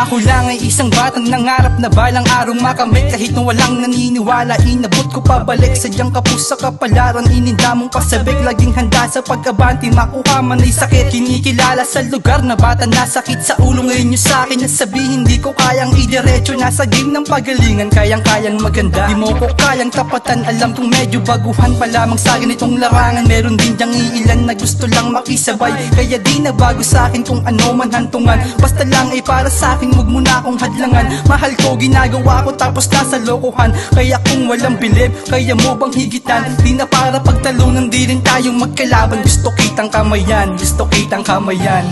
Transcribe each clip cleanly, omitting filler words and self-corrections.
Ako lang ay isang batang nangarap na balang araw makamit. Kahit na walang naniniwala, inabot ko pabalik. Sadyang kapos sa kapalaran, ininda mong pasabik. Laging handa sa pag-abanti, makuha man ay sakit. Kinikilala sa lugar na bata na sakit sa ulo. Ngayon nyo sa'kin nasabihin, hindi ko kayang idiretso. Nasa game ng pagalingan, kayang-kayang maganda. Di mo ko kayang tapatan, alam kong medyo baguhan pa lamang sa ganitong larangan. Meron din diyang iilan na gusto lang makisabay. Kaya di na bago sa'kin kung ano man hantungan. Basta lang ay para sa'kin, huwag mo na akong hadlangan. Mahal ko, ginagawa ko tapos nasa lokohan. Kaya kung walang bilib, kaya mo bang higitan? Di na para pagtalunan, di rin tayong magkalaban. Gusto kitang kamayan, gusto kitang kamayan.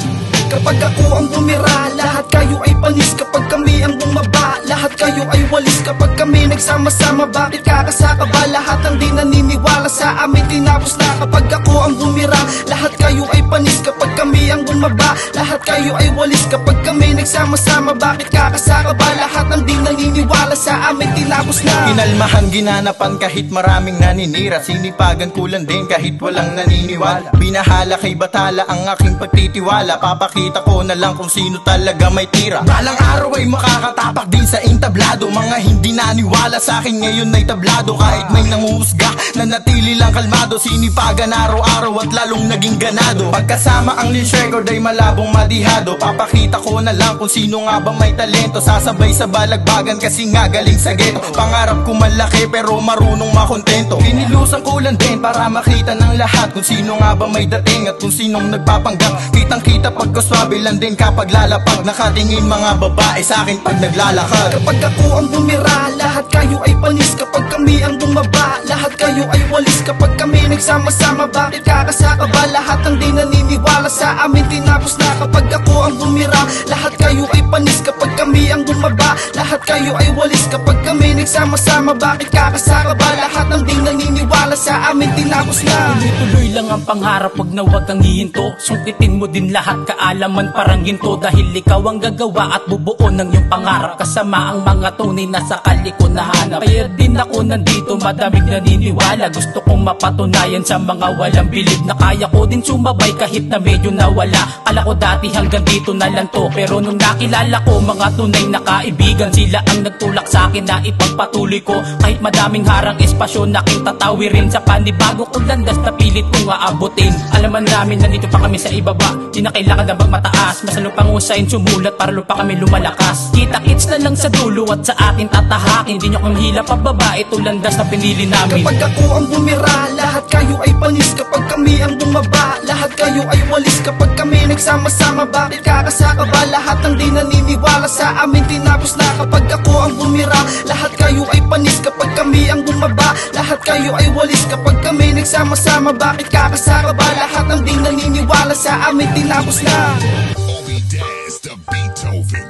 Kapag ako ang bumira, lahat kayo ay panis. Kapag kami ang bumaba, lahat kayo ay walis. Kapag kami nagsama-sama, bakit kakasaka ba? Lahat ang di naniniwala sa amin, tinapos na. Kapag ako ang bumira, lahat kayo ay panis. Kapag kami ang bumaba, lahat kayo ay walis. Kapag kami nagsama-sama, bakit kakasaka ba? Lahat ang di naniniwala sa amin, tinapos na. Kinalmahan, ginanapan kahit maraming naninira. Sinipagan kulan din kahit walang naniniwala. Binahala kay batala ang aking pagtitiwala. Papakita ko na lang kung sino talaga may tira. Balang araw ay makakatapak din sa entablado. Mga hindi naniwala sa akin ngayon ay tablado. Kahit may nanguhusga, nanatili lang kalmado. Sinipagan araw-araw at lalong naging ganado. Pagkasama ang leash record ay malabong madihado. Papakita ko na lang kung sino nga ba may talento. Sasabay sa balagbagan kasi nga galing sa ghetto. Pangarap ko malaki pero marunong makontento. Kinilusan ko lang din para makita ng lahat kung sino nga ba may dating at kung sinong nagpapanggap. Kitang kita pagkaswabe lang din kapag lalapag. Nakatingin mga babae sa akin pag naglalakad. Kapag ako ang bumira, lahat kayo ay panis. Kapag kami ang bumaba, lahat kayo ay walis. Kapag kami nagsama-sama, bakit kakasaka ba? Lahat ang di naniniwala sa amin, tinapos na. Kapag ako ang bumira, lahat kayo ay panis. Kapag kami ang bumaba, lahat kayo ay walis. Kapag kami nagsama-sama, bakit kakasaka ba? Lahat ang di naniniwala sa amin, tinapos na. Tuloy-tuloy lang ang pangarap, wag na wag kang hihinto. Sukitin mo din lahat, kaalaman parang ginto. Dahil ikaw ang gagawa at bubuo ng iyong pangarap. Kasama ang mga tunay na sakali ko nahanap. Kaya din ako nandito, madaming naniniwala. Gusto kong mapatunayan sa mga walang bilib na kaya ko din sumabay kahit na medyo nawala. Kala ko dati hanggang dito na lang to, pero nung nakilala ko mga tunay na kaibigan, sila ang nagtulak sa akin na ipagpatuloy ko. Kahit madaming harang espasyo na aking tatawirin, sa panibago kong landas na pilit kong aabutin. Alaman namin nandito pa kami sa ibaba, di na kailangan na magmataas. Mas lalo pang usahin sumulat para lupa kami lumalakas. Kita-kits na lang sa dulo at sa atin tatahakin. Di nyo kang hila pababa, ito landas na pinili namin. Kapag ako ang bumira, lahat kayo ay panis. Kapag kami ang bumaba, lahat kayo ay walis. Kapag kami nagsama-sama, bakit kakasaka ba? Lahat ang di naniniwala sa amin, tinapos na. Kapag ako ang bumira, lahat kayo ay panis. Kapag kami ang bumaba, lahat kayo ay walis. Kapag kami nagsama-sama, bakit kakasaka ba? Lahat ang di naniniwala sa amin, tinapos na. Obi Dance, the Beethoven.